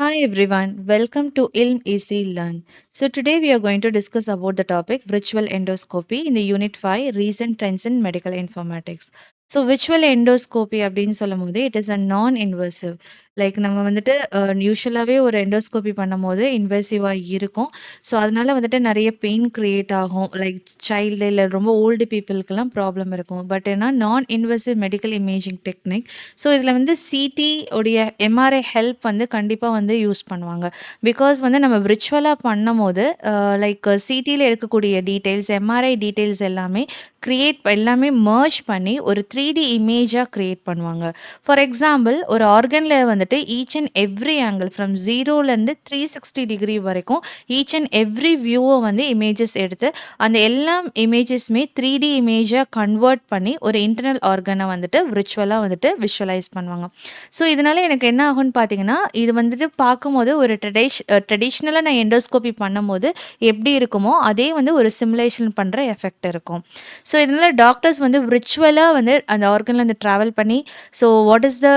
Hi everyone, welcome to Ilm Easy Learn. So today we are going to discuss about the topic virtual endoscopy in the Unit 5 Recent Trends in Medical Informatics. So virtual endoscopy அப்படின்னு சொல்லும்போது it is a நான் invasive like நம்ம வந்துட்டு யூஸ்வலாகவே ஒரு endoscopy பண்ணும்போது இன்வெசிவாக இருக்கும். So அதனால வந்துட்டு நிறைய பெயின் கிரியேட் ஆகும். லைக் சைல்டு இல்லை ரொம்ப ஓல்டு பீப்புளுக்கெல்லாம் ப்ராப்ளம் இருக்கும். பட் ஏன்னா நான் invasive medical imaging technique. So இதில் வந்து சிடி உடைய எம்ஆர்ஐ ஹெல்ப் வந்து கண்டிப்பாக வந்து யூஸ் பண்ணுவாங்க. பிகாஸ் வந்து நம்ம விர்ச்சுவலாக பண்ணும்போது லைக் சிடியில் இருக்கக்கூடிய டீட்டெயில்ஸ், எம்ஆர்ஐ டீட்டெயில்ஸ் எல்லாமே மர்ஜ் பண்ணி ஒரு 3D இமேஜா கிரியேட் பண்ணுவாங்க. ஃபார் எக்ஸாம்பிள் ஒரு ஆர்கன்ல வந்துட்டு each and every angle from 0லேருந்து 360 டிகிரி வரைக்கும் ஈச் அண்ட் எவ்ரி வியூவை வந்து இமேஜஸ் எடுத்து அந்த எல்லா இமேஜஸுமே 3D இமேஜா கன்வெர்ட் பண்ணி ஒரு இன்டர்னல் ஆர்கனை வந்துட்டு விர்ச்சுவலாக வந்துட்டு விஷுவலைஸ் பண்ணுவாங்க. ஸோ இதனால எனக்கு என்ன ஆகும்னு பார்த்தீங்கன்னா, இது வந்துட்டு பார்க்கும்போது ஒரு ட்ரெடிஷ்னலாக நான் எண்டோஸ்கோபி பண்ணும்போது எப்படி இருக்குமோ, அதே வந்து ஒரு சிமுலேஷன் பண்ணுற எஃபெக்ட் இருக்கும். ஸோ இதனால டாக்டர்ஸ் வந்து விர்ச்சுவலா வந்து அந்த ஆர்கன்ல வந்து டிராவல் பண்ணி, so what is the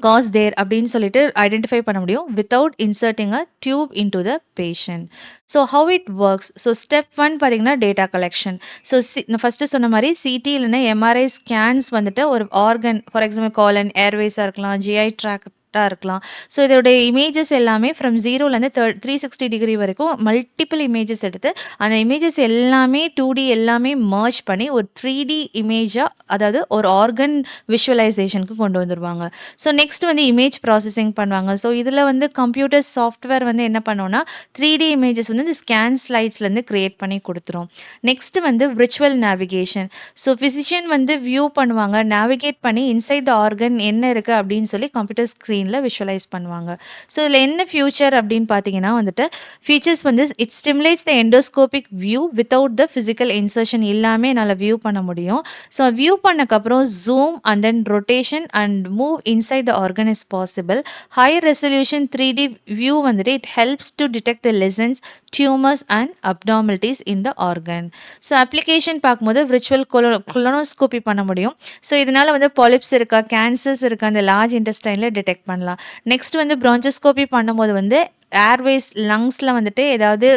cause there அப்படின்னு சொல்லிட்டு ஐடென்டிஃபை பண்ண முடியும் without inserting a tube into the patient. So how it works. So step 1 பார்த்தீங்கன்னா டேட்டா கலெக்ஷன். ஸோ நான் ஃபஸ்ட்டு சொன்ன மாதிரி சிடி இல்லைன்னா எம்ஆர்ஐ ஸ்கேன்ஸ் வந்துட்டு ஒரு ஆர்கன் ஃபார் எக்ஸாம்பிள் காலன், ஏர்வேஸாக இருக்கலாம், ஜிஐ ட்ராக்டா இருக்கலாம். ஸோ இதோடைய இமேஜஸ் எல்லாமே ஃப்ரம் 0லேருந்து 360 டிகிரி வரைக்கும் மல்டிபிள் இமேஜஸ் எடுத்து அந்த இமேஜஸ் எல்லாமே 2D எல்லாமே மர்ஜ் பண்ணி ஒரு 3D இமேஜா, அதாவது ஒரு ஆர்கன் விஷுவலைசேஷனுக்கு கொண்டு வந்துருவாங்க. ஸோ நெக்ஸ்ட் வந்து இமேஜ் ப்ராசஸிங் பண்ணுவாங்க. ஸோ இதில் வந்து கம்ப்யூட்டர் சாஃப்ட்வேர் வந்து என்ன பண்ணோம்னா 3D இமேஜஸ் வந்து இந்த ஸ்கேன் ஸ்லைட்ஸ்லேருந்து கிரியேட் பண்ணி கொடுத்துரும். நெக்ஸ்ட் வந்து விர்ச்சுவல் நேவிகேஷன். ஸோ ஃபிசிஷியன் வந்து வியூ பண்ணுவாங்க, நேவிகேட் பண்ணி இன்சைட் த ஆர்கன் என்ன இருக்குது அப்படின்னு சொல்லி கம்ப்யூட்டர் ஸ்க்ரீனில் விஷுவலைஸ் பண்ணுவாங்க. ஸோ இதில் என்ன ஃபியூச்சர் அப்படின்னு பார்த்தீங்கன்னா வந்துட்டு ஃபீச்சர்ஸ் வந்து it stimulates the endoscopic view without the physical insertion இல்லாமல் என்னால் வியூ பண்ண முடியும். ஸோ வியூ பண்ணக்கப்புறம் zoom and then rotation and move inside the organ is possible. High resolution 3D view வந்துட்டு it helps to detect the lesions, tumours and abnormalities in the organ. So application பார்க்கும்போது virtual colonoscopy பண்ண முடியும். So இதனால வந்து polyps இருக்கா, cancers இருக்கா அந்த large இன்டெஸ்டைனில் detect பண்ணலாம். நெக்ஸ்ட் வந்து பிரான்சோஸ்கோபி பண்ணும்போது வந்து ஏர்வேஸ், லங்ஸில் வந்துட்டு ஏதாவது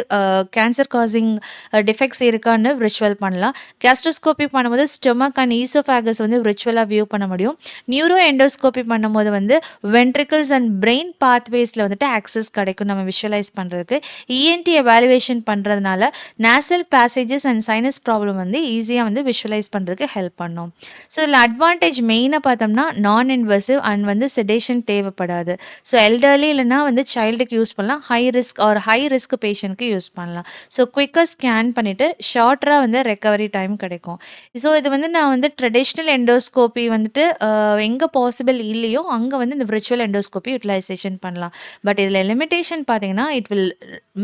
கேன்சர் காசிங் டிஃபெக்ட்ஸ் இருக்கான்னு விர்ச்சுவல் பண்ணலாம். கேஸ்ட்ரோஸ்கோபி பண்ணும்போது ஸ்டொமக் அண்ட் ஈசோஃபேகஸ் வந்து விர்ச்சுவலாக வியூ பண்ண முடியும். நியூரோ எண்டோஸ்கோபி பண்ணும்போது வந்து வென்ட்ரிக்கிள்ஸ் அண்ட் பிரெயின் பாத்வேஸில் வந்துட்டு ஆக்சஸ் கிடைக்கும் நம்ம விஷுவலைஸ் பண்ணுறதுக்கு. இஎன்டி எவாலுவேஷன் பண்ணுறதுனால nasal passages and sinus problem வந்து ஈஸியாக வந்து விஷுவலைஸ் பண்ணுறதுக்கு ஹெல்ப் பண்ணும். ஸோ இதில் அட்வான்டேஜ் மெயினாக பார்த்தோம்னா நான் இன்வெசிவ் அண்ட் வந்து செடேஷன் தேவைப்படாது. ஸோ எல்டர்லி இல்லைனா வந்து சைல்டுக்கு யூஸ் பண்ணலாம். ஹை ரிஸ்க் பேஷண்ட்க்கு யூஸ் பண்ணலாம். ஸோ குயிக்காக ஸ்கேன் பண்ணிவிட்டு ஷார்ட்டராக வந்து ரெக்கவரி டைம் கிடைக்கும். ஸோ இது வந்து நான் வந்து ட்ரெடிஷ்னல் எண்டோஸ்கோபி வந்துட்டு எங்கே பாசிபிள் இல்லையோ அங்கே வந்து இந்த விர்ச்சுவல் எண்டோஸ்கோபி யூட்டிலைசேஷன் பண்ணலாம். பட் இதில் லிமிட்டேஷன் பார்த்தீங்கன்னா it will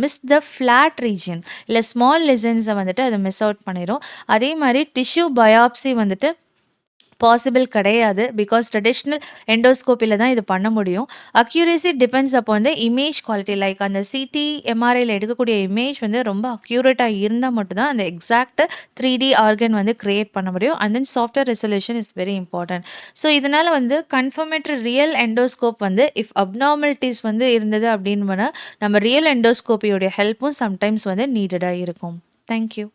miss the flat region இல்லை ஸ்மால் லெசன்ஸை வந்துட்டு அதை மிஸ் அவுட் பண்ணிடும். அதே மாதிரி டிஷ்யூ பயாப்சி வந்துட்டு பாசிபிள் கிடையாது. பிகாஸ் ட்ரெடிஷ்னல் எண்டோஸ்கோப்பியில் தான் இது பண்ண முடியும். Accuracy depends upon the image quality. Like அந்த சிடி, எம்ஆர்ஐயில் எடுக்கக்கூடிய இமேஜ் வந்து ரொம்ப அக்யூரேட்டாக இருந்தால் மட்டும்தான் அந்த எக்ஸாக்ட் 3D ஆர்கன் வந்து கிரியேட் பண்ண முடியும். And then software resolution is very important. So இதனால் வந்து கன்ஃபர்மேட்டரி ரியல் எண்டோஸ்கோப் வந்து இஃப் அப்நார்மலிட்டிஸ் வந்து இருந்தது அப்படின்னு நம்ம ரியல் எண்டோஸ்கோப்பியோடைய ஹெல்ப்பும் சம்டைம்ஸ் வந்து நீடடாக இருக்கும். தேங்க்யூ.